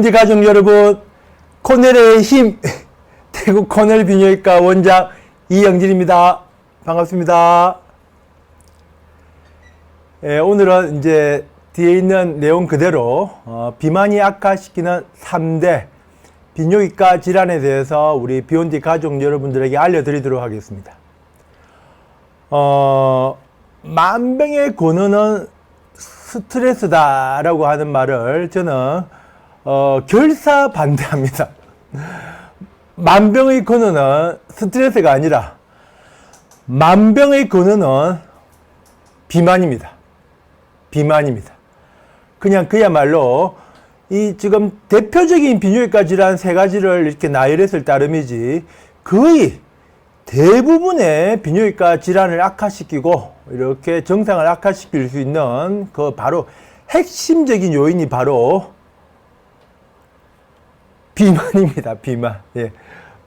비욘디 가족 여러분, 코넬의 힘 태국 코넬 비뇨기과 원장 이영진입니다. 반갑습니다. 오늘은 이제 뒤에 있는 내용 그대로 비만이 악화시키는 3대 비뇨기과 질환에 대해서 우리 비욘디 가족 여러분들에게 알려드리도록 하겠습니다. 만병의 근원은 스트레스다라고 하는 말을 저는 결사 반대합니다. 만병의 근원은 스트레스가 아니라 만병의 근원은 비만입니다. 비만입니다. 그냥 그야말로 이 지금 대표적인 비뇨기과 질환 세 가지를 이렇게 나열했을 따름이지 거의 대부분의 비뇨기과 질환을 악화시키고 이렇게 정상을 악화시킬 수 있는 그 바로 핵심적인 요인이 바로 비만입니다. 비만. 예.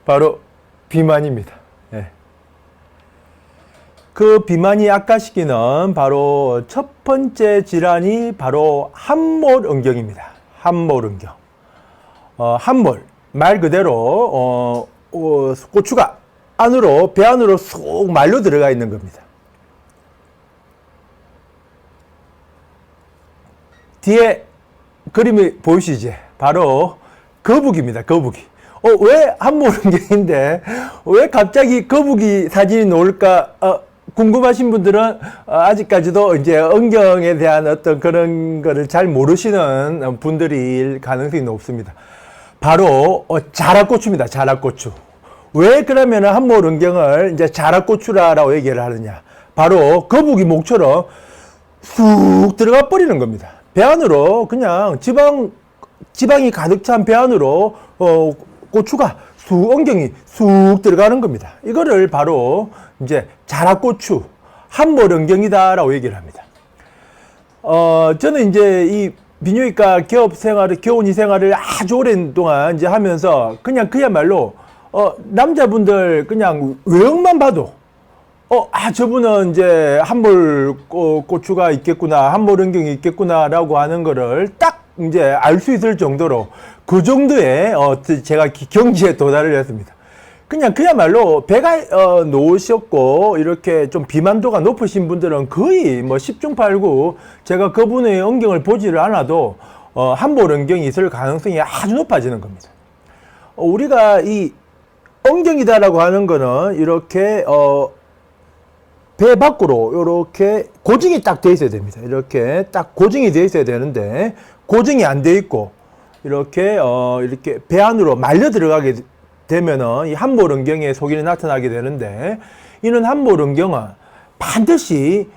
바로 비만입니다. 예. 그 비만이 악화시키는 바로 첫 번째 질환이 바로 함몰음경입니다. 함몰음경. 함몰. 말 그대로, 고추가 안으로, 배 안으로 쏙 말려 들어가 있는 겁니다. 뒤에 그림이 보이시죠? 바로 거북입니다. 거북이. 왜 함몰음경인데 왜 갑자기 거북이 사진이 나올까 궁금하신 분들은 아직까지도 이제 음경에 대한 어떤 그런 거를 잘 모르시는 분들일 가능성이 높습니다. 바로 자락고추입니다. 자락고추. 왜 그러면 함몰음경을 이제 자락고추라고 얘기를 하느냐? 바로 거북이 목처럼 쑥 들어가 버리는 겁니다. 배 안으로 그냥 지방이 가득 찬 배 안으로 고추가 음경이 쑥 들어가는 겁니다. 이거를 바로 이제 자락고추 함몰음경이다라고 얘기를 합니다. 저는 이제 이 비뇨기과 교원의 생활을 아주 오랜 동안 이제 하면서 그냥 그야말로 남자분들 그냥 외형만 봐도 저분은 이제 함몰고추가 있겠구나, 함몰음경이 있겠구나라고 하는 거를 딱 이제 알 수 있을 정도로 그 정도의 제가 경지에 도달을 했습니다. 그냥 그야말로 배가 놓으셨고 이렇게 좀 비만도가 높으신 분들은 거의 뭐 10중 8구 제가 그분의 음경을 보지를 않아도 함몰음경이 있을 가능성이 아주 높아지는 겁니다. 우리가 이 음경이다라고 하는 거는 이렇게 배 밖으로 이렇게 고정이 딱 돼 있어야 됩니다. 이렇게 딱 고정이 돼 있어야 되는데 고정이 안 돼 있고 이렇게 배 안으로 말려 들어가게 되면은 이 함몰음경의 소견이 나타나게 되는데 이는 함몰음경은 반드시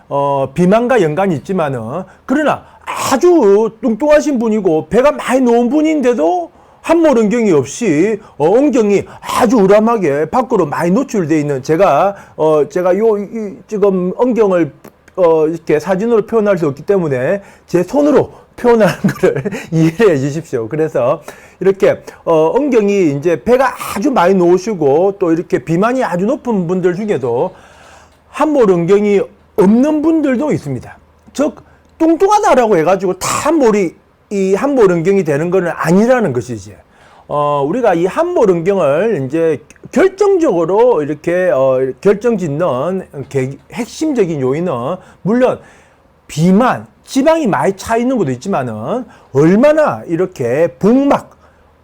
비만과 연관이 있지만은 그러나 아주 뚱뚱하신 분이고 배가 많이 놓은 분인데도 함몰음경이 없이 음경이 아주 우람하게 밖으로 많이 노출되어 있는 제가 지금 음경을 이렇게 사진으로 표현할 수 없기 때문에 제 손으로 표현하는 것을 이해해 주십시오. 그래서 이렇게 음경이 이제 배가 아주 많이 놓으시고 또 이렇게 비만이 아주 높은 분들 중에도 함몰음경이 없는 분들도 있습니다. 즉 뚱뚱하다라고 해가지고 다 이 함몰음경이 되는 것은 아니라는 것이지. 우리가 이 함몰음경을 이제 결정적으로 이렇게 결정짓는 핵심적인 요인은 물론 비만, 지방이 많이 차 있는 것도 있지만은 얼마나 이렇게 복막,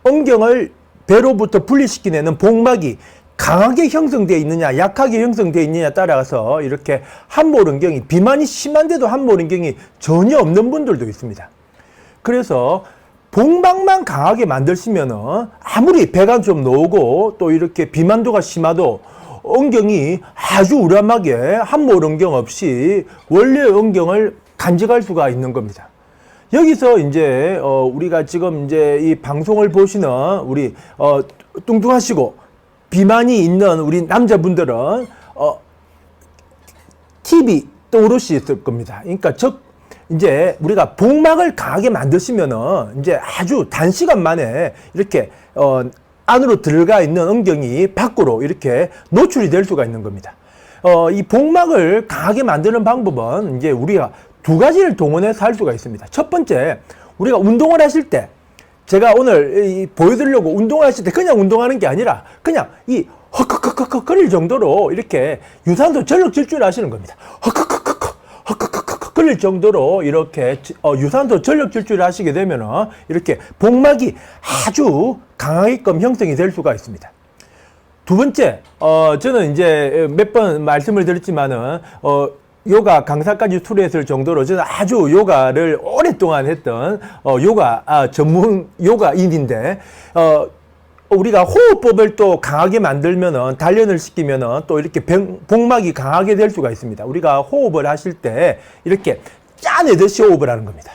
음경을 배로부터 분리시키는 복막이 강하게 형성되어 있느냐, 약하게 형성되어 있느냐에 따라서 이렇게 함몰음경이 비만이 심한데도 함몰음경이 전혀 없는 분들도 있습니다. 그래서 복막만 강하게 만드시면은 아무리 배가 좀 나오고 또 이렇게 비만도가 심하도 음경이 아주 우람하게 함몰음경 없이 원래 음경을 간직할 수가 있는 겁니다. 여기서 이제 우리가 지금 이제 이 방송을 보시는 우리 뚱뚱하시고 비만이 있는 우리 남자분들은 팁이 떠오르실 겁니다. 그러니까 즉 이제 우리가 복막을 강하게 만드시면은 이제 아주 단시간 만에 이렇게 안으로 들어가 있는 음경이 밖으로 이렇게 노출이 될 수가 있는 겁니다. 이 복막을 강하게 만드는 방법은 이제 우리가 두 가지를 동원해서 할 수가 있습니다. 첫 번째, 우리가 운동을 하실 때 제가 오늘 보여드리려고 운동하실 때 그냥 운동하는 게 아니라 그냥 이 헉헉헉헉 거릴 정도로 이렇게 유산소 전력 질주를 하시는 겁니다. 헉헉헉헉 헉헉헉 거릴 정도로 이렇게 유산소 전력 질주를 하시게 되면은 이렇게 복막이 아주 강하게끔 형성이 될 수가 있습니다. 두 번째, 저는 이제 몇 번 말씀을 드렸지만은, 요가 강사까지 수료했을 정도로 저는 아주 요가를 오랫동안 했던, 전문 요가인인데, 우리가 호흡법을 또 강하게 만들면은, 단련을 시키면은 또 이렇게 복막이 강하게 될 수가 있습니다. 우리가 호흡을 하실 때 이렇게 짜내듯이 호흡을 하는 겁니다.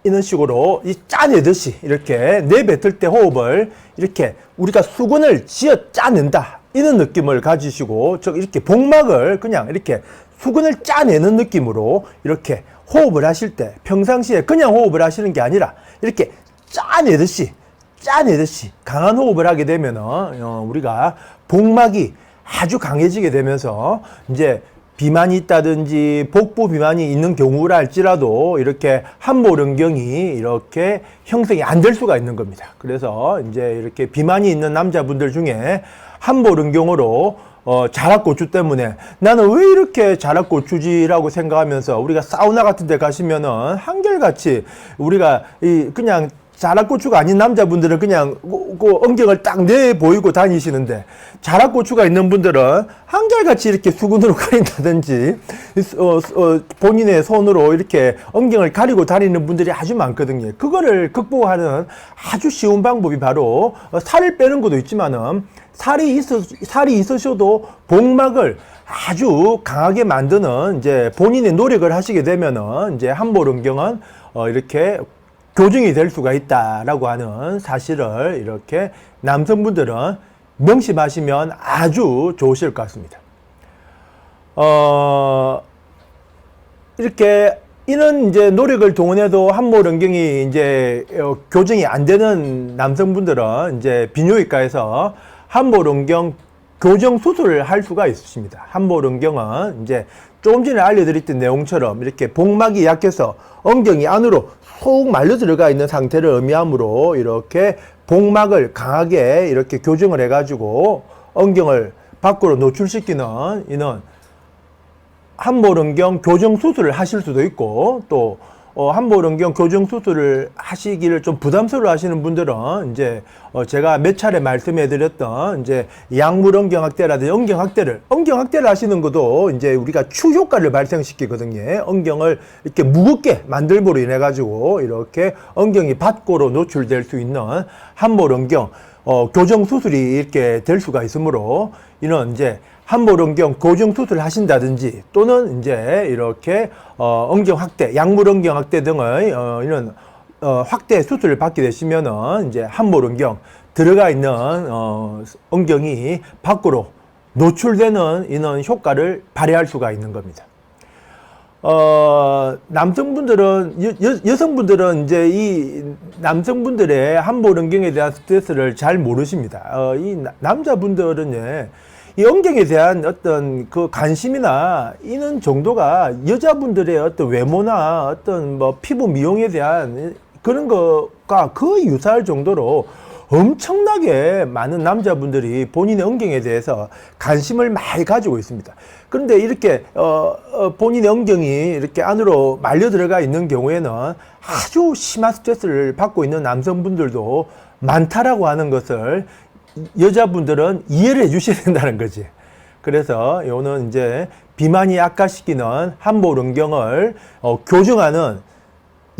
이런 식으로 이 짜내듯이 이렇게 내뱉을 때 호흡을 이렇게 우리가 수건을 쥐어 짜낸다 이런 느낌을 가지시고 이렇게 복막을 그냥 이렇게 수건을 짜내는 느낌으로 이렇게 호흡을 하실 때 평상시에 그냥 호흡을 하시는 게 아니라 이렇게 짜내듯이 강한 호흡을 하게 되면은 우리가 복막이 아주 강해지게 되면서 이제 비만이 있다든지 복부 비만이 있는 경우라 할지라도 이렇게 함몰은경이 이렇게 형성이 안 될 수가 있는 겁니다. 그래서 이제 이렇게 비만이 있는 남자분들 중에 함몰은경으로 자락고추 때문에 나는 왜 이렇게 자락고추지라고 생각하면서 우리가 사우나 같은 데 가시면은 한결같이 우리가 그냥 자락고추가 아닌 남자분들은 그냥 그 엉경을 딱 내 보이고 다니시는데 자락고추가 있는 분들은 한결같이 이렇게 수건으로 가린다든지 본인의 손으로 이렇게 엉경을 가리고 다니는 분들이 아주 많거든요. 그거를 극복하는 아주 쉬운 방법이 바로 살을 빼는 것도 있지만은 살이 있으셔도 복막을 아주 강하게 만드는 이제 본인의 노력을 하시게 되면은 이제 함몰은경은 이렇게 교정이 될 수가 있다라고 하는 사실을 이렇게 남성분들은 명심하시면 아주 좋으실 것 같습니다. 이렇게 이런 이제 노력을 동원해도 함몰은경이 이제 교정이 안 되는 남성분들은 이제 비뇨기과에서 함몰은경 교정 수술을 할 수가 있습니다. 함몰은경은 이제 조금 전에 알려드렸던 내용처럼 이렇게 복막이 약해서 엉경이 안으로 속 말려 들어가 있는 상태를 의미하므로 이렇게 복막을 강하게 이렇게 교정을 해가지고 엉경을 밖으로 노출시키는 이런 함몰은경 교정 수술을 하실 수도 있고 또 함몰은경 교정 수술을 하시기를 좀 부담스러워 하시는 분들은 이제 제가 몇 차례 말씀해 드렸던 이제 약물엉경학대라든지 엉경학대를 하시는 것도 이제 우리가 추 효과를 발생시키거든요. 엉경을 이렇게 무겁게 만들므로 인해 가지고 이렇게 엉경이 밖으로 노출될 수 있는 함몰은경 교정 수술이 이렇게 될 수가 있으므로 이런 이제 함몰은경 교정 수술을 하신다든지 또는 이제 이렇게 엉경 확대, 약물 엉경 확대 등의 이런 확대 수술을 받게 되시면은 이제 함몰은경 들어가 있는 엉경이 밖으로 노출되는 이런 효과를 발휘할 수가 있는 겁니다. 남성분들은 여성분들은 이제 이 남성분들의 함몰은경에 대한 스트레스를 잘 모르십니다. 이 남자분들은 이 엉경에 대한 어떤 그 관심이나 이런 정도가 여자분들의 어떤 외모나 어떤 뭐 피부 미용에 대한 그런 것과 거의 유사할 정도로 엄청나게 많은 남자분들이 본인의 엉경에 대해서 관심을 많이 가지고 있습니다. 그런데 이렇게 본인의 엉경이 이렇게 안으로 말려 들어가 있는 경우에는 아주 심한 스트레스를 받고 있는 남성분들도 많다라고 하는 것을 여자분들은 이해를 해주셔야 된다는 거지. 그래서 요는 이제 비만이 악화시키는 함몰은경을 교정하는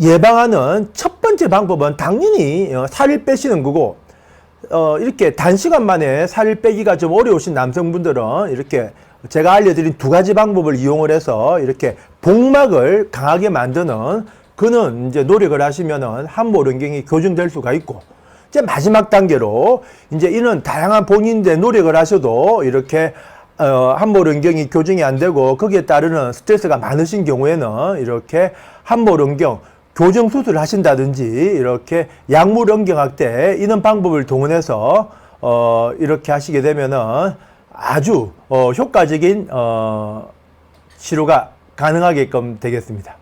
예방하는 첫 번째 방법은 당연히 살을 빼시는 거고 이렇게 단시간 만에 살을 빼기가 좀 어려우신 남성분들은 이렇게 제가 알려드린 두 가지 방법을 이용을 해서 이렇게 복막을 강하게 만드는 그는 이제 노력을 하시면은 함몰은경이 교정될 수가 있고 이제 마지막 단계로 이제 이런 다양한 본인의 노력을 하셔도 이렇게 함몰은경이 교정이 안 되고 거기에 따르는 스트레스가 많으신 경우에는 이렇게 함몰은경 교정 수술을 하신다든지 이렇게 약물엉경학대 이런 방법을 동원해서 이렇게 하시게 되면은 아주 효과적인 치료가 가능하게끔 되겠습니다.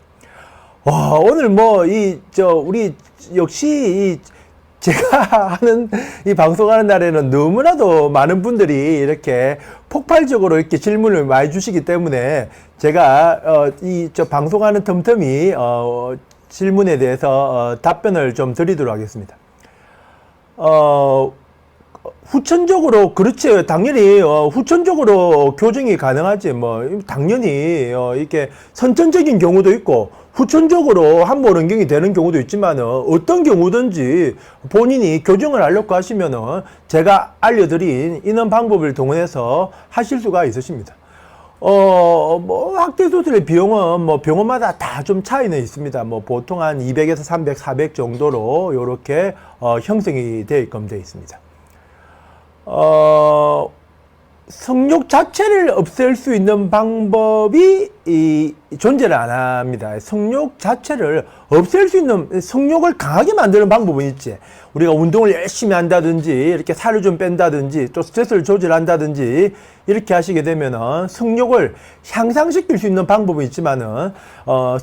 오늘 뭐, 우리, 역시, 제가 하는, 이 방송하는 날에는 너무나도 많은 분들이 이렇게 폭발적으로 이렇게 질문을 많이 주시기 때문에 제가, 방송하는 틈틈이, 질문에 대해서, 답변을 좀 드리도록 하겠습니다. 후천적으로, 그렇지. 당연히, 후천적으로 교정이 가능하지. 뭐, 당연히, 이렇게 선천적인 경우도 있고, 후천적으로 함몰원경이 되는 경우도 있지만, 어떤 경우든지 본인이 교정을 하려고 하시면은, 제가 알려드린 이런 방법을 동원해서 하실 수가 있으십니다. 뭐, 확대수술의 비용은 뭐, 병원마다 다 좀 차이는 있습니다. 뭐, 보통 한 200에서 300, 400 정도로, 요렇게, 형성이 되게끔 되어 있습니다. 성욕 자체를 없앨 수 있는 방법이 존재를 안 합니다. 성욕 자체를 없앨 수 있는, 성욕을 강하게 만드는 방법은 있지. 우리가 운동을 열심히 한다든지, 이렇게 살을 좀 뺀다든지, 또 스트레스를 조절한다든지, 이렇게 하시게 되면은 성욕을 향상시킬 수 있는 방법은 있지만은,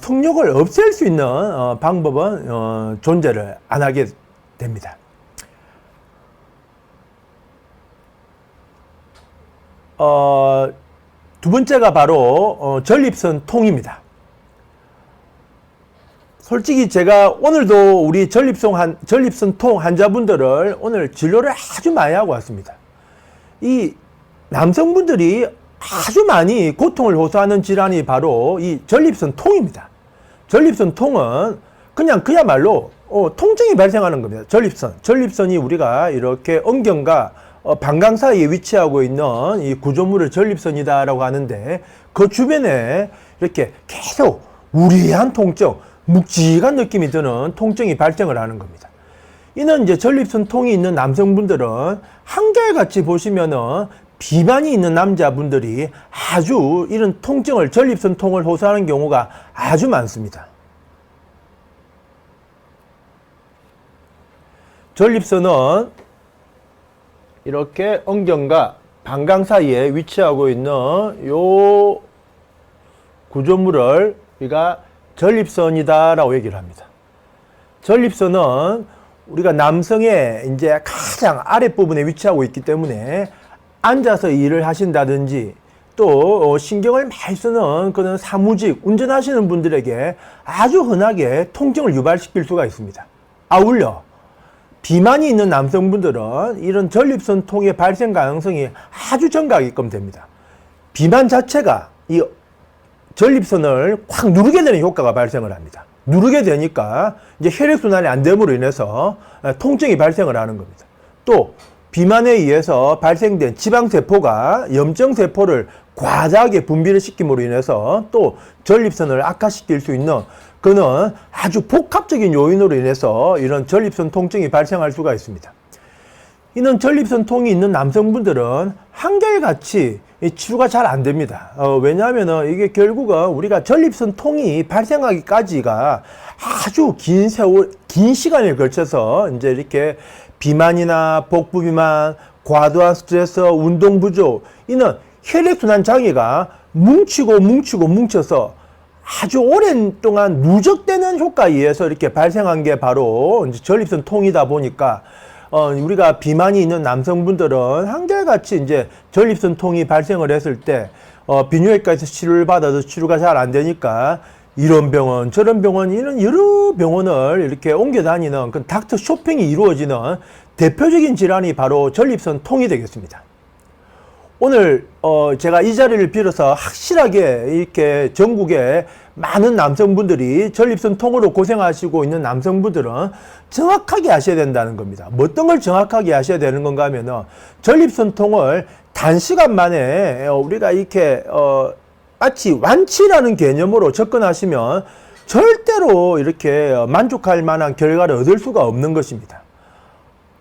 성욕을 없앨 수 있는, 방법은, 존재를 안 하게 됩니다. 두 번째가 바로 전립선 통입니다. 솔직히 제가 오늘도 우리 전립선 통 환자분들을 오늘 진료를 아주 많이 하고 왔습니다. 이 남성분들이 아주 많이 고통을 호소하는 질환이 바로 이 전립선 통입니다. 전립선 통은 그냥 그야말로 통증이 발생하는 겁니다. 전립선이 우리가 이렇게 엄경과 방광 사이에 위치하고 있는 이 구조물을 전립선이다라고 하는데, 그 주변에 이렇게 계속 우리한 통증, 묵직한 느낌이 드는 통증이 발생을 하는 겁니다. 이는 이제 전립선 통이 있는 남성분들은 한결같이 보시면은 비만이 있는 남자분들이 아주 이런 통증을, 전립선 통을 호소하는 경우가 아주 많습니다. 전립선은 이렇게 엄경과 방광 사이에 위치하고 있는 요 구조물을 우리가 전립선이다라고 얘기를 합니다. 전립선은 우리가 남성의 이제 가장 아랫부분에 위치하고 있기 때문에 앉아서 일을 하신다든지, 또 신경을 많이 쓰는 그런 사무직, 운전하시는 분들에게 아주 흔하게 통증을 유발시킬 수가 있습니다. 아울러 비만이 있는 남성분들은 이런 전립선 통의 발생 가능성이 아주 증가하게끔 됩니다. 비만 자체가 이 전립선을 확 누르게 되는 효과가 발생을 합니다. 누르게 되니까 이제 혈액순환이 안 됨으로 인해서 통증이 발생을 하는 겁니다. 또 비만에 의해서 발생된 지방세포가 염증세포를 과다하게 분비를 시킴으로 인해서 또 전립선을 악화시킬 수 있는, 그는 아주 복합적인 요인으로 인해서 이런 전립선 통증이 발생할 수가 있습니다. 이는 전립선 통이 있는 남성분들은 한결같이 치료가 잘 안 됩니다. 왜냐하면 이게 결국은 우리가 전립선 통이 발생하기까지가 아주 긴 시간에 걸쳐서 이제 이렇게 비만이나 복부 비만, 과도한 스트레스, 운동 부족, 이는 혈액순환 장애가 뭉쳐서 아주 오랜 동안 누적되는 효과에 의해서 이렇게 발생한 게 바로 이제 전립선 통이다 보니까, 우리가 비만이 있는 남성분들은 한결같이 이제 전립선 통이 발생을 했을 때, 비뇨기과에서 치료를 받아도 치료가 잘 안 되니까 이런 병원, 저런 병원, 이런 여러 병원을 이렇게 옮겨 다니는 그 닥터 쇼핑이 이루어지는 대표적인 질환이 바로 전립선 통이 되겠습니다. 오늘 제가 이 자리를 빌어서 확실하게 이렇게 전국에 많은 남성분들이 전립선 통으로 고생하시고 있는 남성분들은 정확하게 아셔야 된다는 겁니다. 뭐 어떤 걸 정확하게 아셔야 되는 건가 하면은, 전립선 통을 단시간 만에 우리가 이렇게 마치 완치라는 개념으로 접근하시면 절대로 이렇게 만족할 만한 결과를 얻을 수가 없는 것입니다.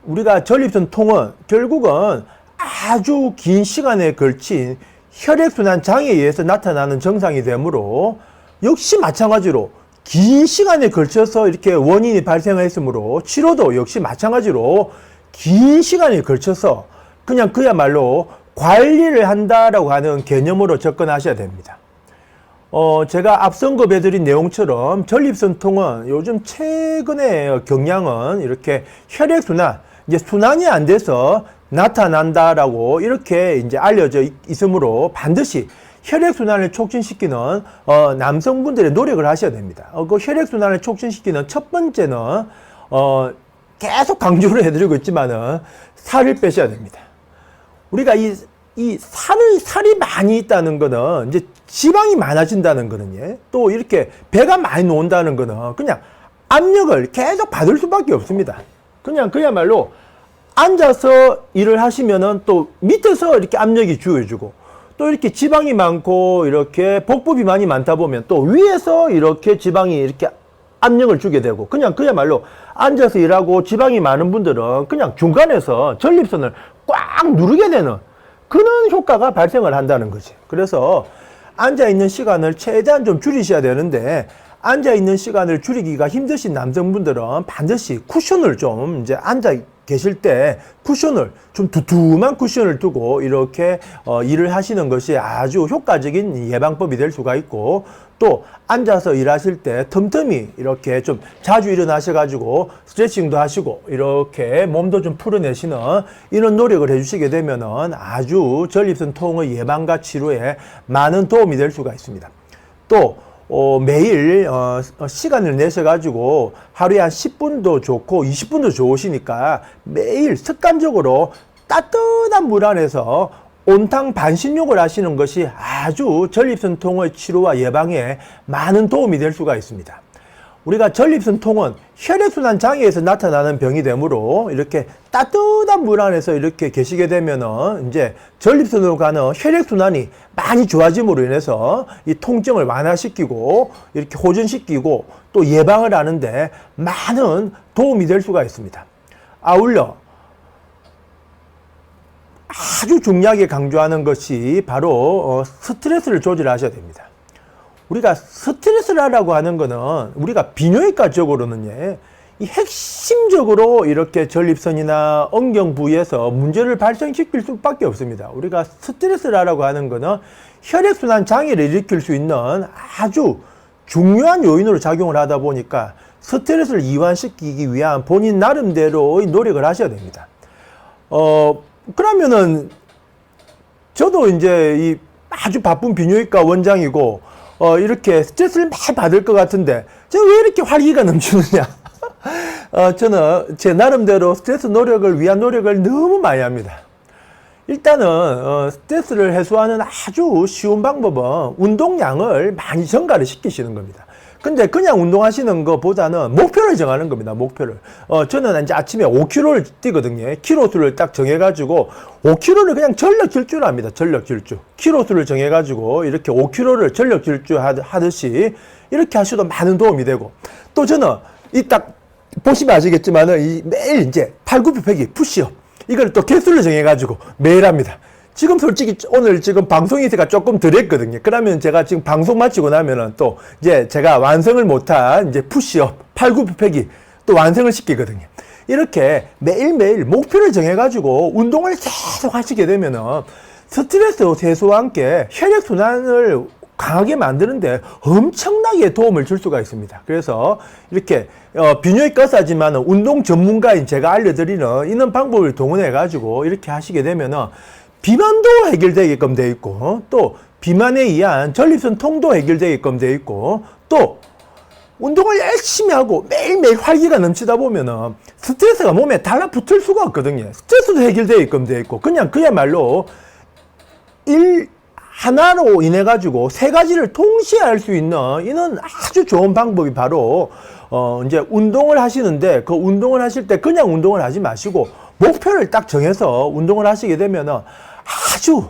우리가 전립선 통은 결국은 아주 긴 시간에 걸친 혈액순환 장애에 의해서 나타나는 증상이 되므로, 역시 마찬가지로 긴 시간에 걸쳐서 이렇게 원인이 발생했으므로 치료도 역시 마찬가지로 긴 시간에 걸쳐서 그냥 그야말로 관리를 한다라고 하는 개념으로 접근하셔야 됩니다. 제가 앞서 언급해드린 내용처럼 전립선통은 요즘 최근에 경향은 이렇게 혈액순환, 이제 순환이 안 돼서 나타난다라고 이렇게 이제 알려져 있으므로 반드시 혈액순환을 촉진시키는 남성분들의 노력을 하셔야 됩니다. 그 혈액순환을 촉진시키는 첫 번째는 계속 강조를 해드리고 있지만은 살을 빼셔야 됩니다. 우리가 이 살이 많이 있다는 거는 이제 지방이 많아진다는 거는 또 이렇게 배가 많이 나온다는 거는 그냥 압력을 계속 받을 수밖에 없습니다. 그냥 그야말로 앉아서 일을 하시면은 또 밑에서 이렇게 압력이 주어지고 또 이렇게 지방이 많고 이렇게 복부 비만이 많다 보면 또 위에서 이렇게 지방이 이렇게 압력을 주게 되고 그냥 그야말로 앉아서 일하고 지방이 많은 분들은 그냥 중간에서 전립선을 꽉 누르게 되는 그런 효과가 발생을 한다는 거지. 그래서 앉아있는 시간을 최대한 좀 줄이셔야 되는데 앉아있는 시간을 줄이기가 힘드신 남성분들은 반드시 쿠션을 좀 이제 앉아 계실 때 쿠션을 좀 두툼한 쿠션을 두고 이렇게 일을 하시는 것이 아주 효과적인 예방법이 될 수가 있고 또 앉아서 일하실 때 틈틈이 이렇게 좀 자주 일어나셔가지고 스트레칭도 하시고 이렇게 몸도 좀 풀어내시는 이런 노력을 해주시게 되면은 아주 전립선 통의 예방과 치료에 많은 도움이 될 수가 있습니다. 또 매일 시간을 내셔가지고 하루에 한 10분도 좋고 20분도 좋으시니까 매일 습관적으로 따뜻한 물 안에서 온탕 반신욕을 하시는 것이 아주 전립선 통의 치료와 예방에 많은 도움이 될 수가 있습니다. 우리가 전립선 통은 혈액순환 장애에서 나타나는 병이 되므로 이렇게 따뜻한 물 안에서 이렇게 계시게 되면은 이제 전립선으로 가는 혈액순환이 많이 좋아짐으로 인해서 이 통증을 완화시키고 이렇게 호전시키고 또 예방을 하는데 많은 도움이 될 수가 있습니다. 아울러 아주 중요하게 강조하는 것이 바로 스트레스를 조절하셔야 됩니다. 우리가 스트레스를 하라고 하는 거는 우리가 비뇨기과적으로는 이 핵심적으로 이렇게 전립선이나 엉경 부위에서 문제를 발생시킬 수밖에 없습니다. 우리가 스트레스를 하라고 하는 거는 혈액순환 장애를 일으킬 수 있는 아주 중요한 요인으로 작용을 하다 보니까 스트레스를 이완시키기 위한 본인 나름대로의 노력을 하셔야 됩니다. 그러면은 저도 이제 이 아주 바쁜 비뇨기과 원장이고 이렇게 스트레스를 많이 받을 것 같은데 제가 왜 이렇게 활기가 넘치느냐. 저는 제 나름대로 스트레스 노력을 위한 노력을 너무 많이 합니다. 일단은 스트레스를 해소하는 아주 쉬운 방법은 운동량을 많이 증가를 시키시는 겁니다. 근데 그냥 운동하시는 것보다는 목표를 정하는 겁니다. 목표를. 저는 이제 아침에 5km를 뛰거든요. 키로수를 딱 정해가지고 5km를 그냥 전력 질주를 합니다. 전력 질주. 키로수를 정해가지고 이렇게 5km를 전력 질주 하듯이 이렇게 하셔도 많은 도움이 되고 또 저는 이 딱 보시면 아시겠지만은 이 매일 이제 팔굽혀펴기 푸시업 이걸 또 개수를 정해가지고 매일 합니다. 지금 솔직히 오늘 지금 방송이 제가 조금 덜 했거든요. 그러면 제가 지금 방송 마치고 나면은 또 이제 제가 완성을 못한 이제 푸시업, 팔굽혀펴기 또 완성을 시키거든요. 이렇게 매일매일 목표를 정해가지고 운동을 계속 하시게 되면은 스트레스 해소와 함께 혈액순환을 강하게 만드는데 엄청나게 도움을 줄 수가 있습니다. 그래서 이렇게 비뇨기과 의사지만 운동 전문가인 제가 알려드리는 이런 방법을 동원해 가지고 이렇게 하시게 되면은 비만도 해결되게끔 되어 있고 또 비만에 의한 전립선 통도 해결되게끔 되어 있고 또 운동을 열심히 하고 매일매일 활기가 넘치다 보면은 스트레스가 몸에 달라붙을 수가 없거든요. 스트레스도 해결되게끔 되어 있고 그냥 그야말로 일 하나로 인해 가지고 세 가지를 동시에 할 수 있는 이런 아주 좋은 방법이 바로 이제 운동을 하시는데 그 운동을 하실 때 그냥 운동을 하지 마시고 목표를 딱 정해서 운동을 하시게 되면은 아주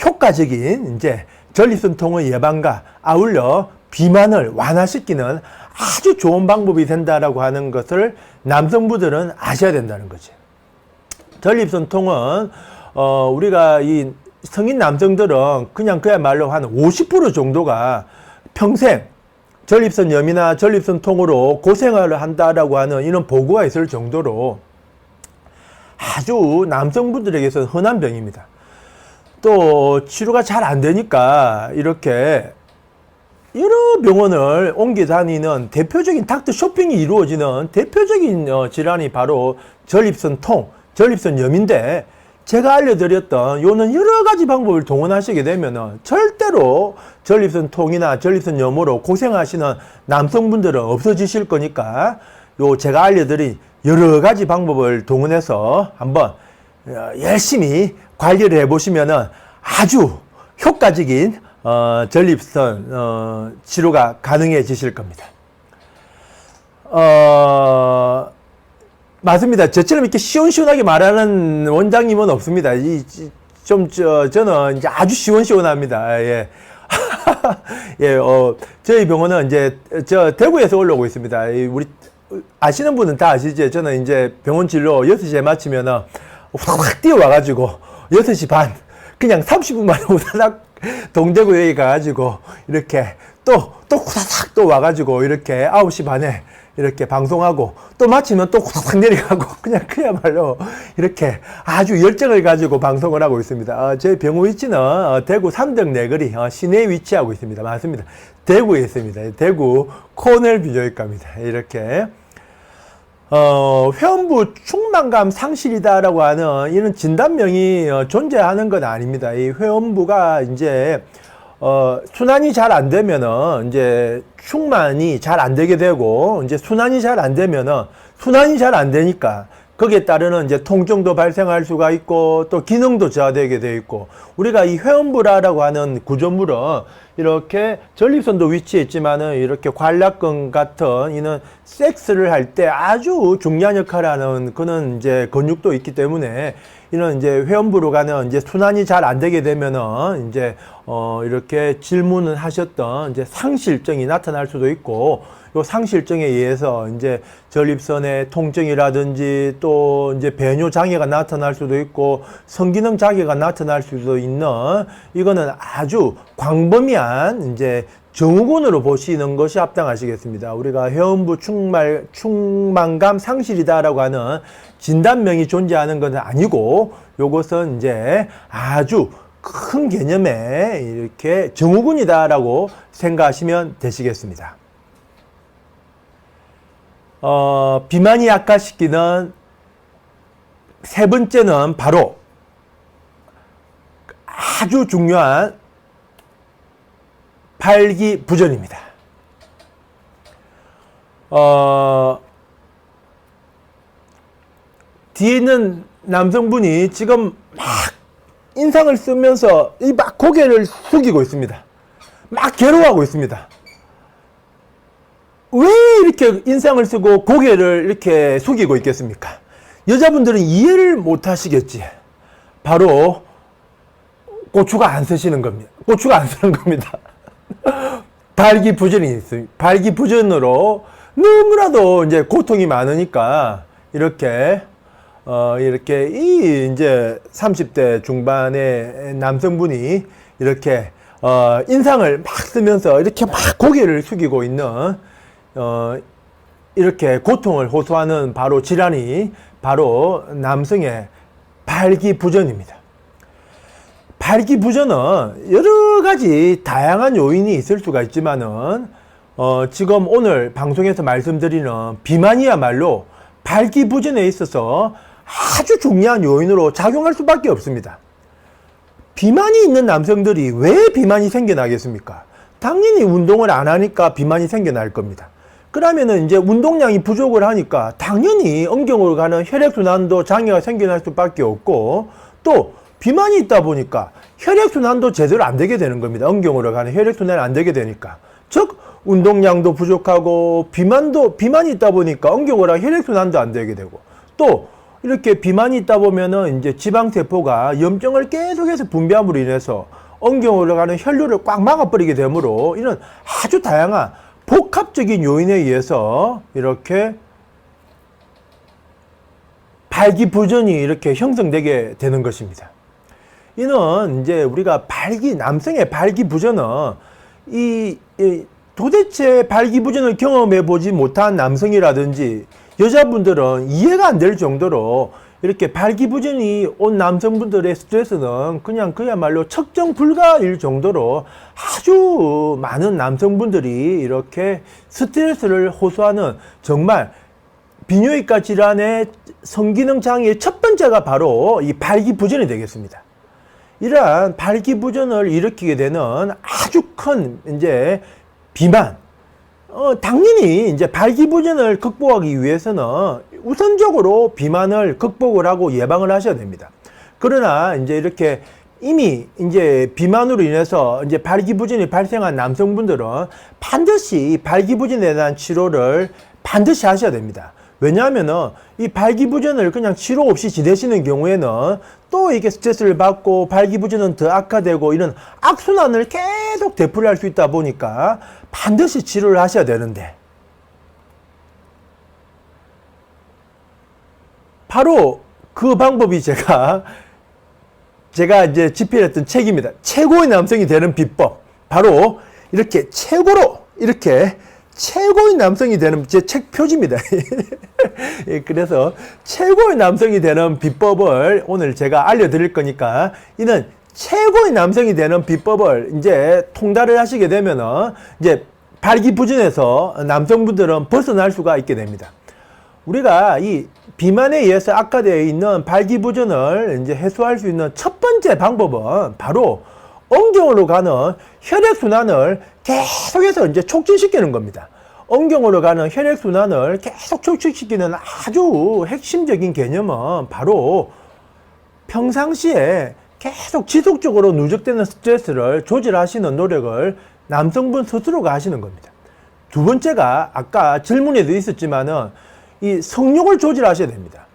효과적인 이제 전립선 통의 예방과 아울러 비만을 완화시키는 아주 좋은 방법이 된다라고 하는 것을 남성분들은 아셔야 된다는 거죠. 전립선 통은 우리가 이 성인 남성들은 그냥 그야말로 한 50% 정도가 평생 전립선염이나 전립선통으로 고생을 한다라고 하는 이런 보고가 있을 정도로 아주 남성분들에게서는 흔한 병입니다. 또 치료가 잘 안 되니까 이렇게 여러 병원을 옮겨 다니는 대표적인 닥터 쇼핑이 이루어지는 대표적인 질환이 바로 전립선 통, 전립선 염인데, 제가 알려드렸던 요는 여러 가지 방법을 동원하시게 되면은 절대로 전립선 통이나 전립선 염으로 고생하시는 남성분들은 없어지실 거니까, 요 제가 알려드린 여러 가지 방법을 동원해서 한번 열심히 관리를 해보시면은 아주 효과적인 전립선 치료가 가능해지실 겁니다. 맞습니다. 저처럼 이렇게 시원시원하게 말하는 원장님은 없습니다. 저는 이제 아주 시원시원합니다. 예. 예, 저희 병원은 이제 대구에서 올라오고 있습니다. 우리 아시는 분은 다 아시죠? 저는 이제 병원 진료 6시에 마치면은 확 뛰어와가지고 6시 반 그냥 30분 만에 우다닥 동대구에 가가지고 이렇게 또 후다닥 또 와가지고 이렇게 9시 반에 이렇게 방송하고 또 마치면 또 후다닥 내려가고 그냥 그야말로 이렇게 아주 열정을 가지고 방송을 하고 있습니다. 제 병원 위치는 대구 삼덕 내거리 시내에 위치하고 있습니다. 맞습니다. 대구에 있습니다. 대구 코넬 비뇨기과입니다. 이렇게 회원부 충만감 상실이다라고 하는 이런 진단명이 존재하는 건 아닙니다. 이 회원부가 이제 순환이 잘 안 되면은 이제 충만이 잘 안 되게 되고, 이제 순환이 잘 안 되면은 순환이 잘 안 되니까 거기에 따르는 이제 통증도 발생할 수가 있고 또 기능도 저하되게 되어 있고, 우리가 이 회원부라고 하는 구조물은 이렇게 전립선도 위치해 있지만은 이렇게 관략근 같은 이는 섹스를 할 때 아주 중요한 역할을 하는 그런 이제 근육도 있기 때문에, 이런 이제 회원부로 가는 이제 순환이 잘 안 되게 되면은 이제 이렇게 질문을 하셨던 이제 상실증이 나타날 수도 있고, 요 상실증에 의해서 이제 전립선의 통증이라든지 또 이제 배뇨 장애가 나타날 수도 있고 성기능 장애가 나타날 수도 있는, 이거는 아주 광범위한 이제 증후군으로 보시는 것이 합당하시겠습니다. 우리가 회원부 충만감 상실이다라고 하는 진단명이 존재하는 것은 아니고, 요것은 이제 아주 큰 개념의 이렇게 증후군이다라고 생각하시면 되시겠습니다. 비만이 악화시키는 세 번째는 바로 아주 중요한 발기부전입니다. 뒤에 있는 남성분이 지금 막 인상을 쓰면서 막 고개를 숙이고 있습니다. 막 괴로워하고 있습니다. 왜 이렇게 인상을 쓰고 고개를 이렇게 숙이고 있겠습니까? 여자분들은 이해를 못 하시겠지. 바로 고추가 안 쓰시는 겁니다. 고추가 안 쓰는 겁니다. 발기부전이 있어요. 발기부전으로 너무나도 이제 고통이 많으니까 이렇게 이제 30대 중반의 남성분이 이렇게 인상을 막 쓰면서 이렇게 막 고개를 숙이고 있는 이렇게 고통을 호소하는 바로 질환이 바로 남성의 발기부전입니다. 발기부전은 여러 가지 다양한 요인이 있을 수가 있지만은 지금 오늘 방송에서 말씀드리는 비만이야말로 발기부전에 있어서 아주 중요한 요인으로 작용할 수밖에 없습니다. 비만이 있는 남성들이 왜 비만이 생겨나겠습니까? 당연히 운동을 안 하니까 비만이 생겨날 겁니다. 그러면은 이제 운동량이 부족을 하니까 당연히 음경으로 가는 혈액순환도 장애가 생겨날 수밖에 없고, 또 비만이 있다 보니까 혈액순환도 제대로 안 되게 되는 겁니다. 음경으로 가는 혈액순환이 안 되게 되니까. 즉, 운동량도 부족하고 비만이 있다 보니까 음경으로 혈액순환도 안 되게 되고, 또 이렇게 비만이 있다 보면은 이제 지방세포가 염증을 계속해서 분비함으로 인해서 음경으로 가는 혈류를 꽉 막아버리게 되므로 이런 아주 다양한 복합적인 요인에 의해서 이렇게 발기부전이 이렇게 형성되게 되는 것입니다. 이는 이제 우리가 남성의 발기부전은 도대체 발기부전을 경험해 보지 못한 남성이라든지 여자분들은 이해가 안 될 정도로 이렇게 발기부전이 온 남성분들의 스트레스는 그냥 그야말로 측정 불가일 정도로 아주 많은 남성분들이 이렇게 스트레스를 호소하는 정말 비뇨기과 질환의 성기능 장애의 첫 번째가 바로 이 발기부전이 되겠습니다. 이러한 발기부전을 일으키게 되는 아주 큰 이제 비만, 당연히 이제 발기부전을 극복하기 위해서는 우선적으로 비만을 극복을 하고 예방을 하셔야 됩니다. 그러나 이제 이렇게 이미 이제 비만으로 인해서 이제 발기부전이 발생한 남성분들은 반드시 발기부전에 대한 치료를 반드시 하셔야 됩니다. 왜냐하면은 이 발기부전을 그냥 치료 없이 지내시는 경우에는 또 이게 스트레스를 받고 발기부전은 더 악화되고 이런 악순환을 계속 되풀이할 수 있다 보니까 반드시 치료를 하셔야 되는데, 바로 그 방법이 제가 이제 집필했던 책입니다. 최고의 남성이 되는 비법. 바로 이렇게 최고의 남성이 되는 제 책 표지입니다. 예, 그래서 최고의 남성이 되는 비법을 오늘 제가 알려드릴 거니까, 이는 최고의 남성이 되는 비법을 이제 통달을 하시게 되면은 이제 발기부전에서 남성분들은 벗어날 수가 있게 됩니다. 우리가 이 비만에 의해서 악화되어 있는 발기부전을 이제 해소할 수 있는 첫 번째 방법은 바로 엉경으로 가는 혈액순환을 계속해서 이제 촉진시키는 겁니다. 엉경으로 가는 혈액순환을 계속 촉진시키는 아주 핵심적인 개념은 바로 평상시에 계속 지속적으로 누적되는 스트레스를 조절하시는 노력을 남성분 스스로가 하시는 겁니다. 두 번째가 아까 질문에도 있었지만은 이 성욕을 조절하셔야 됩니다.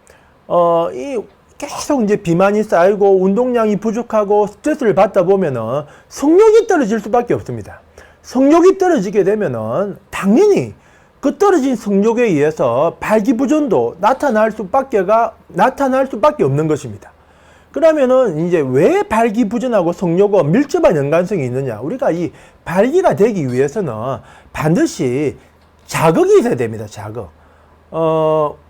이 계속 이제 비만이 쌓이고 운동량이 부족하고 스트레스를 받다 보면은 성욕이 떨어질 수밖에 없습니다. 성욕이 떨어지게 되면은 당연히 그 떨어진 성욕에 의해서 발기부전도 나타날 수밖에 없는 것입니다. 그러면은 이제 왜 발기부전하고 성욕은 밀접한 연관성이 있느냐? 우리가 이 발기가 되기 위해서는 반드시 자극이 있어야 됩니다. 자극.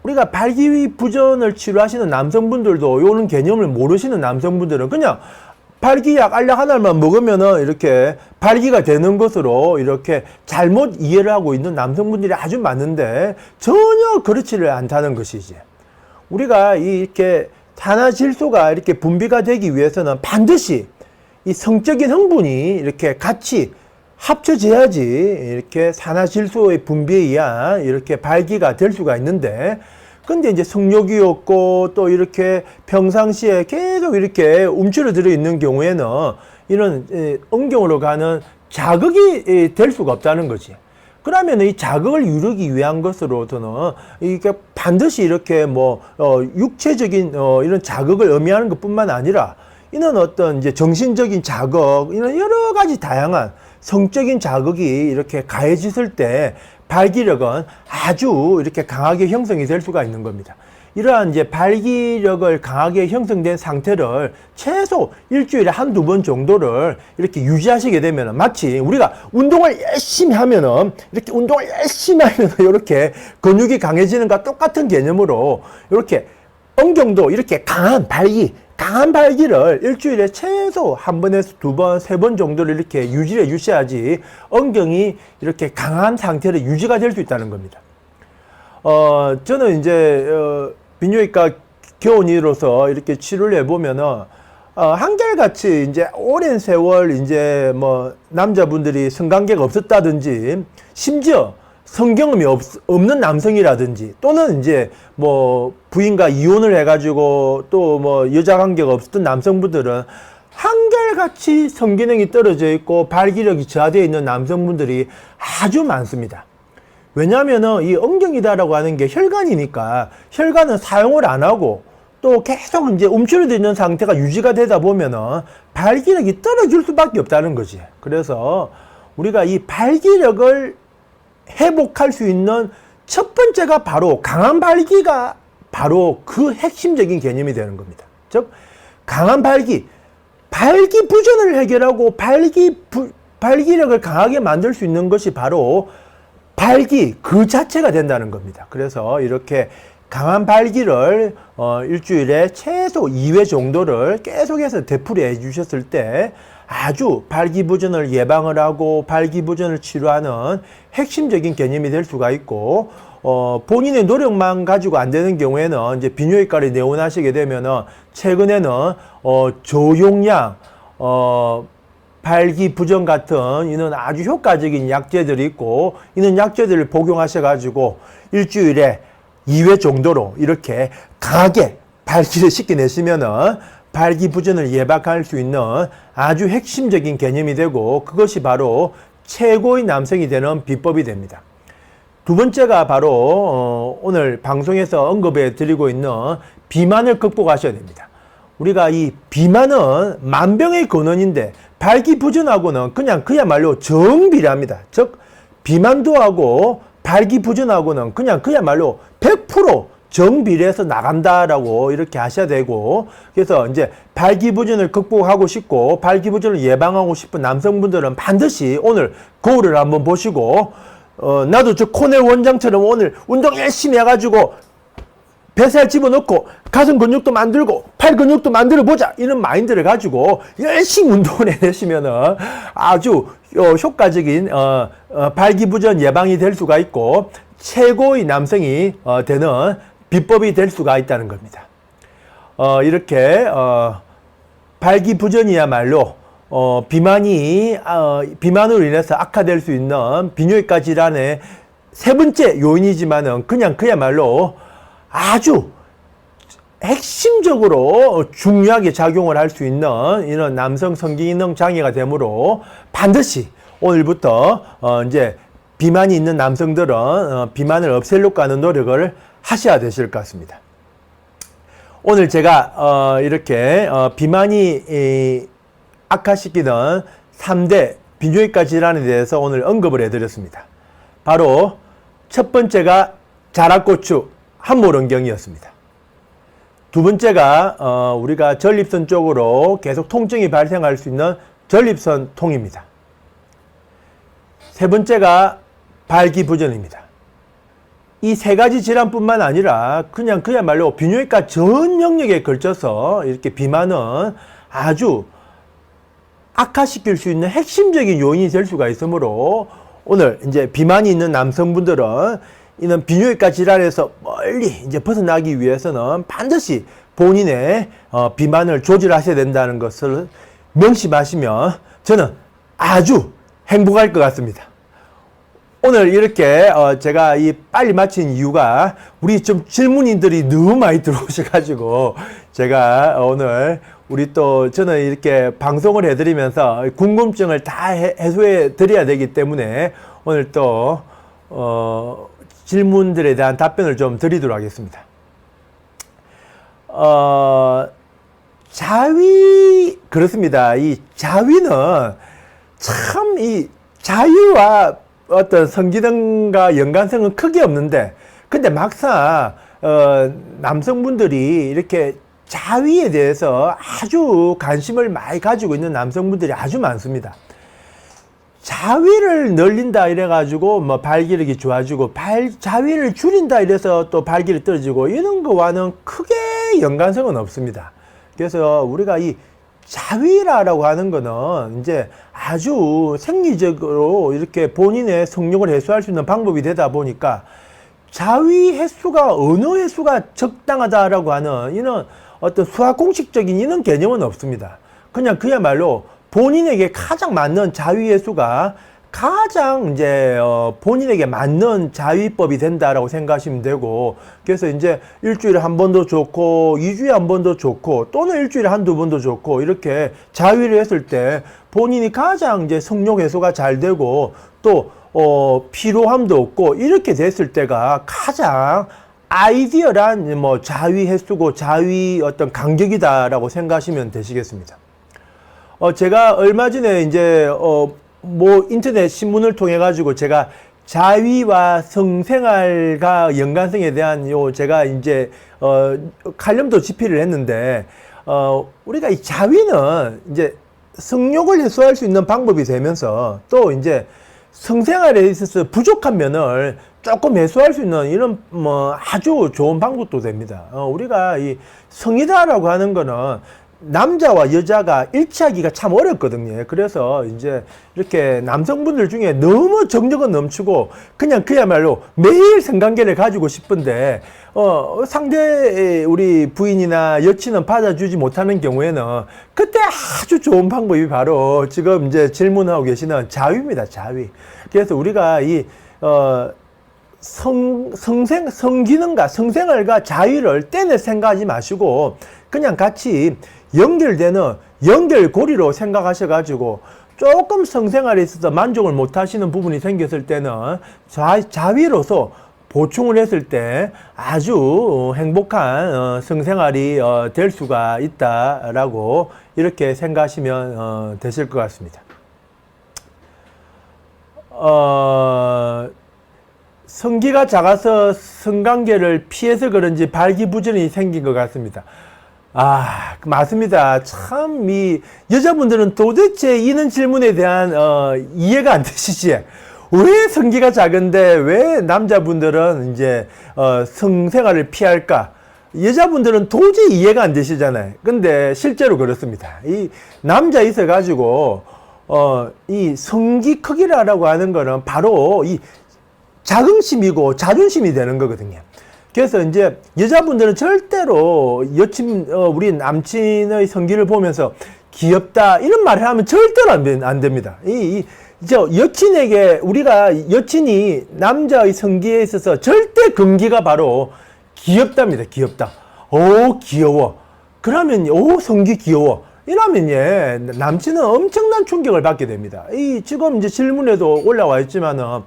우리가 발기부전을 치료하시는 남성분들도 요런 개념을 모르시는 남성분들은 그냥 발기약, 알약 하나만 먹으면은 이렇게 발기가 되는 것으로 이렇게 잘못 이해를 하고 있는 남성분들이 아주 많은데 전혀 그렇지를 않다는 것이지. 우리가 이렇게 산화질소가 이렇게 분비가 되기 위해서는 반드시 이 성적인 성분이 이렇게 같이 합쳐져야지 이렇게 산화질소의 분비에 의한 이렇게 발기가 될 수가 있는데, 근데 이제 성욕이 없고 또 이렇게 평상시에 계속 이렇게 움츠러들어 있는 경우에는 이런 엉경으로 가는 자극이 될 수가 없다는 거지. 그러면 이 자극을 이루기 위한 것으로서는 이게 반드시 이렇게 육체적인 이런 자극을 의미하는 것뿐만 아니라 이는 어떤 이제 정신적인 자극, 이런 여러 가지 다양한 성적인 자극이 이렇게 가해졌을 때 발기력은 아주 이렇게 강하게 형성이 될 수가 있는 겁니다. 이러한 이제 발기력을 강하게 형성된 상태를 최소 일주일에 한두 번 정도를 이렇게 유지하시게 되면 마치 우리가 운동을 열심히 하면은 이렇게 근육이 강해지는 것과 똑같은 개념으로 이렇게 엉경도 이렇게 강한 발기를 일주일에 최소 한 번에서 두 번, 세 번 정도를 이렇게 유지해 주셔야지 엉경이 이렇게 강한 상태로 유지가 될 수 있다는 겁니다. 저는 이제, 비뇨기과 교원으로서 이렇게 치료를 해보면은, 한결같이 이제 오랜 세월 이제 남자분들이 성관계가 없었다든지, 심지어 성경험이 없는 남성이라든지, 또는 이제 부인과 이혼을 해가지고 또 여자 관계가 없었던 남성분들은 한결같이 성기능이 떨어져 있고 발기력이 저하되어 있는 남성분들이 아주 많습니다. 왜냐하면은 이 엉경이다라고 하는 게 혈관이니까 혈관은 사용을 안 하고 또 계속 이제 움츠러져 있는 상태가 유지가 되다 보면은 발기력이 떨어질 수밖에 없다는 거지. 그래서 우리가 이 발기력을 회복할 수 있는 첫 번째가 바로 강한 발기가 바로 그 핵심적인 개념이 되는 겁니다. 즉, 강한 발기부전을 해결하고 발기력을 강하게 만들 수 있는 것이 바로 발기 그 자체가 된다는 겁니다. 그래서 이렇게 강한 발기를 일주일에 최소 2회 정도를 계속해서 되풀이해 주셨을 때 아주 발기부전을 예방을 하고 발기부전을 치료하는 핵심적인 개념이 될 수가 있고, 본인의 노력만 가지고 안 되는 경우에는 이제 비뇨기과를 내원하시게 되면은 최근에는 저용량 발기부전 같은 이런 아주 효과적인 약제들이 있고, 이런 약제들을 복용하셔가지고 일주일에 2회 정도로 이렇게 강하게 발기를 시켜내시면은 발기부전을 예방할 수 있는 아주 핵심적인 개념이 되고, 그것이 바로 최고의 남성이 되는 비법이 됩니다. 두 번째가 바로 오늘 방송에서 언급해 드리고 있는 비만을 극복하셔야 됩니다. 우리가 이 비만은 만병의 근원인데 발기부전하고는 그냥 그야말로 정비례합니다. 즉 비만도 하고 발기부전하고는 그냥 그야말로 100% 정비례해서 나간다라고 이렇게 하셔야 되고, 그래서 이제 발기부전을 극복하고 싶고 발기부전을 예방하고 싶은 남성분들은 반드시 오늘 거울을 한번 보시고, 나도 저 코넬 원장처럼 오늘 운동 열심히 해가지고 뱃살 집어넣고 가슴 근육도 만들고 팔 근육도 만들어 보자, 이런 마인드를 가지고 열심히 운동을 해내시면은 아주 효과적인 발기부전 예방이 될 수가 있고 최고의 남성이 되는 비법이 될 수가 있다는 겁니다. 이렇게 발기부전이야말로 비만으로 인해서 악화될 수 있는 비뇨기과 질환의 세 번째 요인이지만은 그야말로 아주 핵심적으로 중요하게 작용을 할 수 있는 이런 남성 성기능 장애가 되므로 반드시 오늘부터 이제 비만이 있는 남성들은 비만을 없애려고 하는 노력을 하셔야 되실 것 같습니다. 오늘 제가 이렇게 비만이 악화시키는 3대 비뇨기과 질환에 대해서 오늘 언급을 해드렸습니다. 바로 첫 번째가 자락고추 함몰원경이었습니다. 두 번째가 우리가 전립선 쪽으로 계속 통증이 발생할 수 있는 전립선 통입니다. 세 번째가 발기부전입니다. 이 세 가지 질환뿐만 아니라 그야말로 비뇨기과 전 영역에 걸쳐서 이렇게 비만은 아주 악화시킬 수 있는 핵심적인 요인이 될 수가 있으므로 오늘 이제 비만이 있는 남성분들은 이런 비뇨기과 질환에서 멀리 이제 벗어나기 위해서는 반드시 본인의 비만을 조절하셔야 된다는 것을 명심하시면 저는 아주 행복할 것 같습니다. 오늘 이렇게 제가 이 빨리 마친 이유가 우리 좀 질문인들이 너무 많이 들어오셔가지고 제가 오늘 저는 이렇게 방송을 해드리면서 궁금증을 다 해소해 드려야 되기 때문에 오늘 또 질문들에 대한 답변을 좀 드리도록 하겠습니다. 자위, 그렇습니다. 이 자위는 참 이 자유와 어떤 성기능과 연관성은 크게 없는데, 근데 막상 남성분들이 이렇게 자위에 대해서 아주 관심을 많이 가지고 있는 남성분들이 아주 많습니다. 자위를 늘린다 이래가지고 뭐 발기력이 좋아지고 자위를 줄인다 이래서 또 발기력이 떨어지고 이런 거와는 크게 연관성은 없습니다. 그래서 우리가 이 자위라고 하는 거는 이제 아주 생리적으로 이렇게 본인의 성욕을 해소할 수 있는 방법이 되다 보니까 자위 횟수가 어느 횟수가 적당하다라고 하는 이런 어떤 수학 공식적인 이런 개념은 없습니다. 그야말로 본인에게 가장 맞는 자위 횟수가 가장 이제 본인에게 맞는 자위법이 된다라고 생각하시면 되고, 그래서 이제 일주일에 한 번도 좋고 2주에 한 번도 좋고 또는 일주일에 한두 번도 좋고 이렇게 자위를 했을 때 본인이 가장 이제 성욕 해소가 잘 되고 또 피로함도 없고 이렇게 됐을 때가 가장 아이디어란 뭐 자위 횟수고 자위 어떤 간격이다라고 생각하시면 되시겠습니다. 제가 얼마 전에 이제 뭐 인터넷 신문을 통해 가지고 제가 자위와 성생활과 연관성에 대한 제가 이제 칼럼도 집필을 했는데 우리가 이 자위는 이제 성욕을 해소할 수 있는 방법이 되면서 또 이제 성생활에 있어서 부족한 면을 조금 해소할 수 있는 이런 뭐 아주 좋은 방법도 됩니다. 우리가 이 성이다라고 하는 거는 남자와 여자가 일치하기가 참 어렵거든요. 그래서 이제 이렇게 남성분들 중에 너무 정력은 넘치고 그냥 그야말로 매일 성관계를 가지고 싶은데 상대 우리 부인이나 여친은 받아주지 못하는 경우에는 그때 아주 좋은 방법이 바로 지금 이제 질문하고 계시는 자위입니다. 자위. 그래서 우리가 이 성기능과 성생활과 자위를 떼내 생각하지 마시고 그냥 같이 연결되는 연결고리로 생각하셔가지고 조금 성생활에 있어서 만족을 못 하시는 부분이 생겼을 때는 자위로서 보충을 했을 때 아주 행복한 성생활이 될 수가 있다라고 이렇게 생각하시면 되실 것 같습니다. 성기가 작아서 성관계를 피해서 그런지 발기부전이 생긴 것 같습니다. 맞습니다. 참, 여자분들은 도대체 이런 질문에 대한, 이해가 안 되시지? 왜 성기가 작은데, 왜 남자분들은 이제, 성생활을 피할까? 여자분들은 도저히 이해가 안 되시잖아요. 근데 실제로 그렇습니다. 이 남자 있어가지고, 이 성기 크기라고 하는 거는 바로 이 자긍심이고 자존심이 되는 거거든요. 그래서 이제 여자분들은 절대로 우리 남친의 성기를 보면서 귀엽다 이런 말을 하면 절대로 안 됩니다. 여친에게 우리가 여친이 남자의 성기에 있어서 절대 금기가 바로 귀엽답니다. 귀엽다. 오 귀여워. 그러면 오 성기 귀여워. 이러면 남친은 엄청난 충격을 받게 됩니다. 지금 이제 질문에도 올라와 있지만은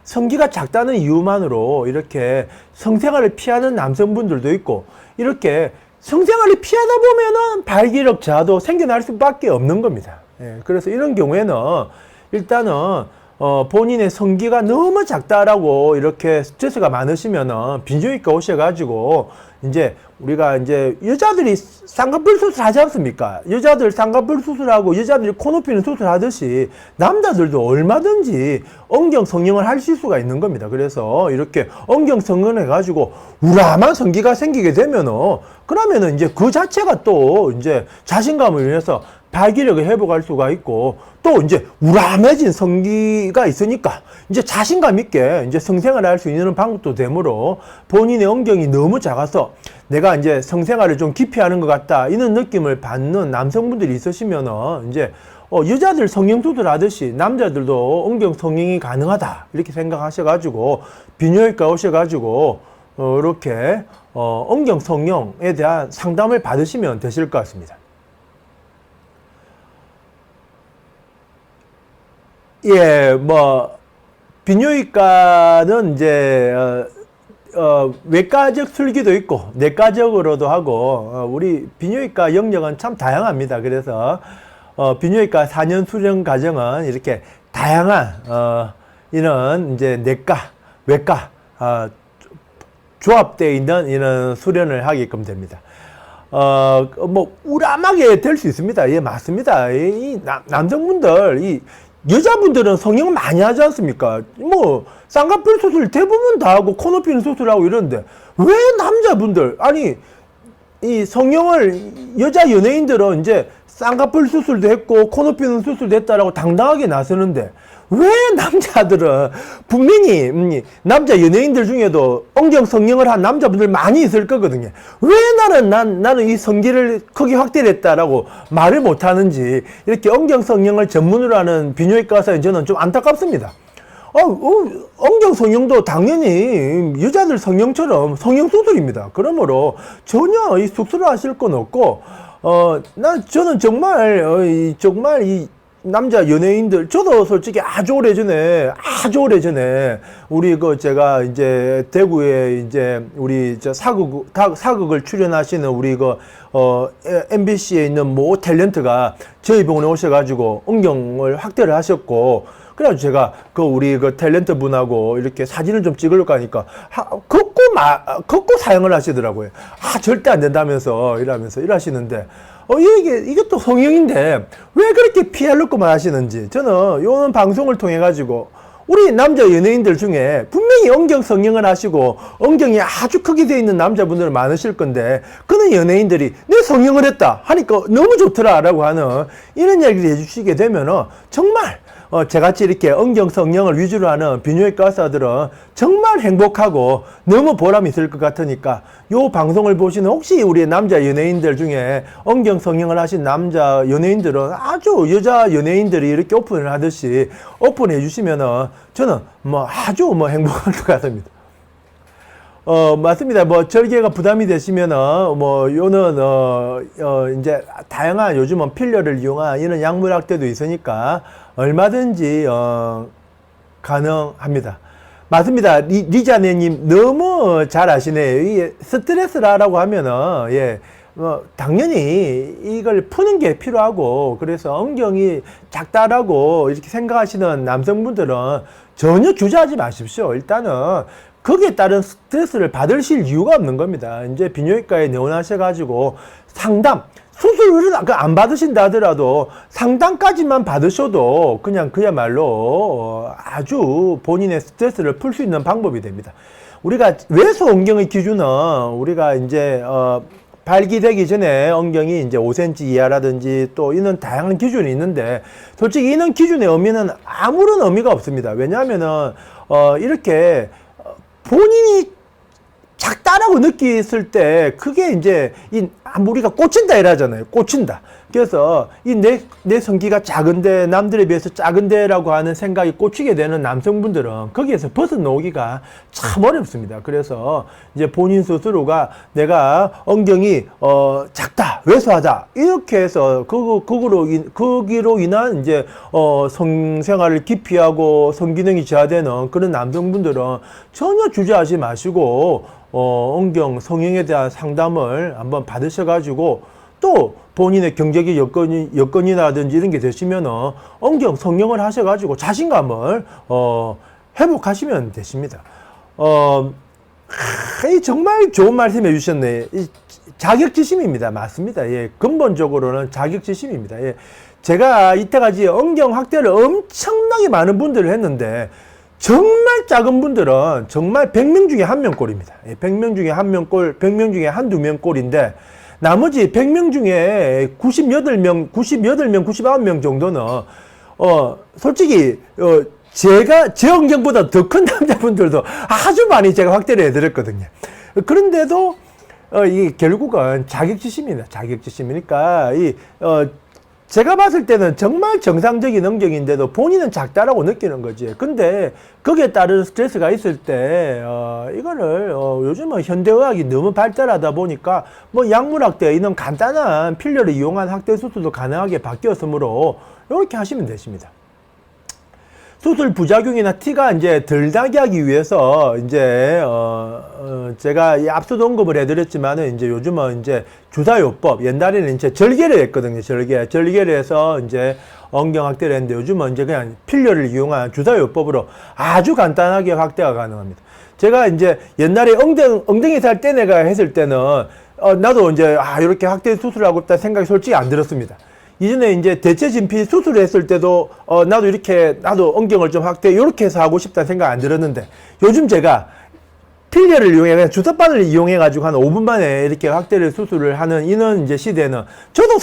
성기가 작다는 이유만으로 이렇게 성생활을 피하는 남성분들도 있고 이렇게 성생활을 피하다 보면은 발기력 저하도 생겨날 수밖에 없는 겁니다. 그래서 이런 경우에는 일단은 본인의 성기가 너무 작다라고 이렇게 스트레스가 많으시면은 비뇨기과 오셔가지고 이제 우리가 이제 여자들이 쌍꺼풀 수술 하지 않습니까? 여자들 쌍꺼풀 수술하고 여자들이 코 높이는 수술 하듯이 남자들도 얼마든지 엉경 성형을 하실 수가 있는 겁니다. 그래서 이렇게 엉경 성형을 해가지고 우람한 성기가 생기게 되면은 그러면은 이제 그 자체가 또 이제 자신감을 인해서 발기력을 회복할 수가 있고 또 이제 우람해진 성기가 있으니까 이제 자신감 있게 이제 성생활을 할 수 있는 방법도 되므로 본인의 엉경이 너무 작아서 내가 이제 성생활을 좀 깊이 하는 것 같다 이런 느낌을 받는 남성분들이 있으시면은 이제 여자들 성형수술 하듯이 남자들도 엉경 성형이 가능하다 이렇게 생각하셔가지고 비뇨기과 오셔가지고 이렇게 엉경 성형에 대한 상담을 받으시면 되실 것 같습니다. 비뇨기과는 이제, 외과적 술기도 있고, 내과적으로도 하고, 우리 비뇨기과 영역은 참 다양합니다. 그래서, 비뇨기과 4년 수련 과정은 이렇게 다양한, 이런 이제 내과, 외과, 조합되어 있는 이런 수련을 하게끔 됩니다. 우람하게 될 수 있습니다. 예, 맞습니다. 남성분들, 여자분들은 성형 많이 하지 않습니까? 쌍꺼풀 수술 대부분 다 하고, 코 높이는 수술하고 이러는데, 왜 남자분들, 이 성형을, 여자 연예인들은 이제 쌍꺼풀 수술도 했고, 코 높이는 수술도 했다라고 당당하게 나서는데, 왜 남자들은 분명히 남자 연예인들 중에도 엉경 성형을 한 남자분들 많이 있을 거거든요. 왜 나는 이 성기를 크게 확대를 했다라고 말을 못 하는지 이렇게 엉경 성형을 전문으로 하는 비뇨기과 의사인 저는 좀 안타깝습니다. 엉경 성형도 당연히 여자들 성형처럼 성형 수술입니다. 그러므로 전혀 이 쑥스러워하실 건 없고 저는 정말 이 남자 연예인들, 저도 솔직히 아주 오래전에, 우리 제가 이제 대구에 이제 우리 사극을 출연하시는 우리 MBC에 있는 탤런트가 저희 병원에 오셔가지고 엉경을 확대를 하셨고, 그래가지고 제가 우리 탤런트 분하고 이렇게 사진을 좀 찍으려고 하니까, 걷고 사용을 하시더라고요. 절대 안 된다면서, 이러시는데, 이게 또 성형인데, 왜 그렇게 피하려고만 하시는지, 저는 요런 방송을 통해가지고, 우리 남자 연예인들 중에 분명히 엉경 성형을 하시고 엉경이 아주 크게 돼 있는 남자분들 많으실 건데, 그런 연예인들이 내 성형을 했다 하니까 너무 좋더라 라고 하는 이런 이야기를 해주시게 되면은 정말 저같이 이렇게 엉경 성형을 위주로 하는 비뇨기과 의사들은 정말 행복하고 너무 보람이 있을 것 같으니까, 요 방송을 보시는 혹시 우리 남자 연예인들 중에 엉경 성형을 하신 남자 연예인들은 아주 여자 연예인들이 이렇게 오픈을 하듯이 오픈해 주시면은 저는 뭐 아주 뭐 행복할 것 같습니다. 맞습니다. 뭐, 절개가 부담이 되시면은, 뭐, 요는, 이제, 다양한 요즘은 필러를 이용한 이런 약물학대도 있으니까, 얼마든지, 가능합니다. 맞습니다. 리자네님, 너무 잘 아시네요. 이게 스트레스라고 하면은, 예, 당연히 이걸 푸는 게 필요하고, 그래서 엉경이 작다라고 이렇게 생각하시는 남성분들은 전혀 주저하지 마십시오. 일단은, 거기에 따른 스트레스를 받으실 이유가 없는 겁니다. 이제 비뇨기과에 내원하셔가지고 상담, 수술을 안 받으신다 하더라도 상담까지만 받으셔도 그냥 그야말로 아주 본인의 스트레스를 풀 수 있는 방법이 됩니다. 우리가 외소 엉경의 기준은 우리가 이제 발기되기 전에 엉경이 이제 5cm 이하라든지 또 이런 다양한 기준이 있는데, 솔직히 이런 기준의 의미는 아무런 의미가 없습니다. 왜냐하면은 이렇게 본인이 작다라고 느꼈을 때 그게 이제 우리가 꽂힌다 이러잖아요. 꽂힌다. 그래서 내 성기가 작은데, 남들에 비해서 작은데라고 하는 생각이 꽂히게 되는 남성분들은 거기에서 벗어나오기가 참 어렵습니다. 그래서 이제 본인 스스로가 내가 엉경이 작다, 왜소하다 이렇게 해서 거기로 인한 이제 성생활을 기피하고 성기능이 저하되는 그런 남성분들은 전혀 주저하지 마시고 엉경 성형에 대한 상담을 한번 받으셔가지고, 또 본인의 경제적 여건이라든지 이런 게 되시면은 엉경 성형을 하셔가지고 자신감을 회복하시면 되십니다. 정말 좋은 말씀 해주셨네. 자격지심입니다. 맞습니다. 예, 근본적으로는 자격지심입니다. 예, 제가 이때까지 엉경 확대를 엄청나게 많은 분들을 했는데, 정말 작은 분들은 정말 100명 중에 1명 꼴입니다. 100명 중에 1명 꼴, 100명 중에 한두 명 꼴인데, 나머지 100명 중에 98명, 99명 정도는, 솔직히, 제 엉경보다 더 큰 남자분들도 아주 많이 제가 확대를 해드렸거든요. 그런데도, 이게 결국은 자격지심입니다. 자격지심이니까, 제가 봤을 때는 정말 정상적인 엉경인데도 본인은 작다라고 느끼는 거지. 근데 거기에 따른 스트레스가 있을 때 이거를 요즘은 현대의학이 너무 발달하다 보니까 뭐 약물학대 이런 간단한 필러를 이용한 확대 수술도 가능하게 바뀌었으므로 이렇게 하시면 되십니다. 수술 부작용이나 티가 이제 덜 나게 하기 위해서 이제 제가 앞서도 언급을 해드렸지만은 이제 요즘은 이제 주사요법, 옛날에는 이제 절개를 했거든요. 절개를 해서 이제 엉경 확대를 했는데, 요즘은 이제 그냥 필러를 이용한 주사요법으로 아주 간단하게 확대가 가능합니다. 제가 이제 옛날에 엉덩이 살 때 내가 했을 때는 나도 이제 이렇게 확대 수술하고 있다 생각이 솔직히 안 들었습니다. 이전에 이제 대체 진피 수술을 했을 때도 나도 엉경을 좀 확대 이렇게 해서 하고 싶다는 생각 안 들었는데, 요즘 제가 필러를 이용해 그냥 주사바늘 이용해 가지고 한 5분 만에 이렇게 확대를 수술을 하는 이런 이제 시대는, 저도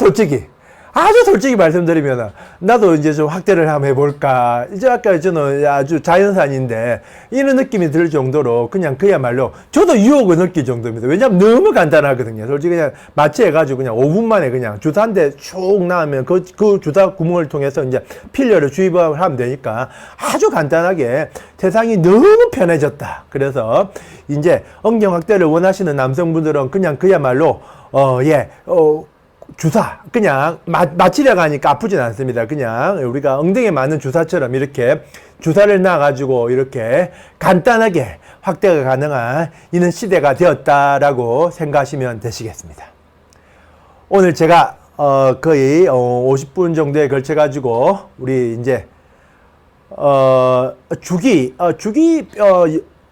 아주 솔직히 말씀드리면 나도 이제 좀 확대를 한번 해볼까. 이제 아까 저는 아주 자연산인데 이런 느낌이 들 정도로 그냥 그야말로 저도 유혹을 느낄 정도입니다. 왜냐하면 너무 간단하거든요. 솔직히 그냥 마취해가지고 그냥 5분 만에 그냥 주사 한 대 쭉 나오면 그 주사 구멍을 통해서 이제 필러를 주입을 하면 되니까 아주 간단하게 세상이 너무 편해졌다. 그래서 이제 엉경 확대를 원하시는 남성분들은 그냥 그야말로 주사 그냥 마취력 하니까 아프진 않습니다. 그냥 우리가 엉덩이에 맞는 주사처럼 이렇게 주사를 놔가지고 이렇게 간단하게 확대가 가능한 이런 시대가 되었다라고 생각하시면 되시겠습니다. 오늘 제가 거의 50분 정도에 걸쳐 가지고 우리 이제 주기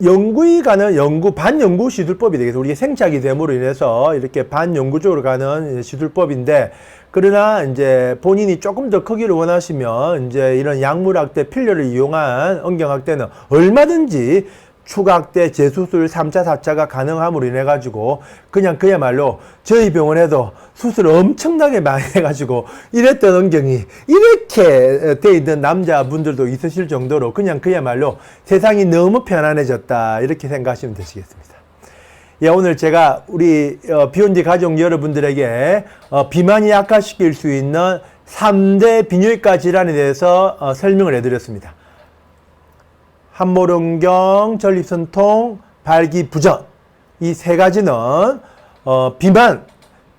영구히 가는 반영구 시술법이 되겠습니다. 우리가 생착이 됨으로 인해서 이렇게 반영구적으로 가는 시술법인데, 그러나 이제 본인이 조금 더 크기를 원하시면 이제 이런 약물학대 필러를 이용한 엉경학대는 얼마든지 추가학대, 재수술 3차, 4차가 가능함으로 인해 가지고 그냥 그야말로 저희 병원에도 수술을 엄청나게 많이 해가지고 이랬던 엉경이 이렇게 돼 있는 남자분들도 있으실 정도로 그냥 그야말로 세상이 너무 편안해졌다, 이렇게 생각하시면 되시겠습니다. 예, 오늘 제가 우리 비혼지 가족 여러분들에게 비만이 악화시킬 수 있는 3대 비뇨기과 질환에 대해서 설명을 해드렸습니다. 함몰원경, 전립선통, 발기부전, 이 세 가지는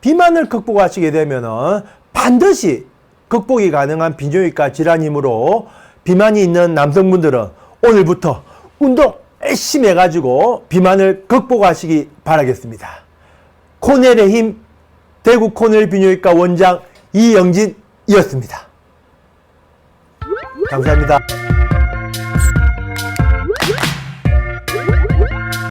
비만을 극복하시게 되면은 반드시 극복이 가능한 비뇨기과 질환이므로, 비만이 있는 남성분들은 오늘부터 운동 열심히 해가지고 비만을 극복하시기 바라겠습니다. 코넬의 힘, 대구 코넬 비뇨기과 원장 이영진이었습니다. 감사합니다.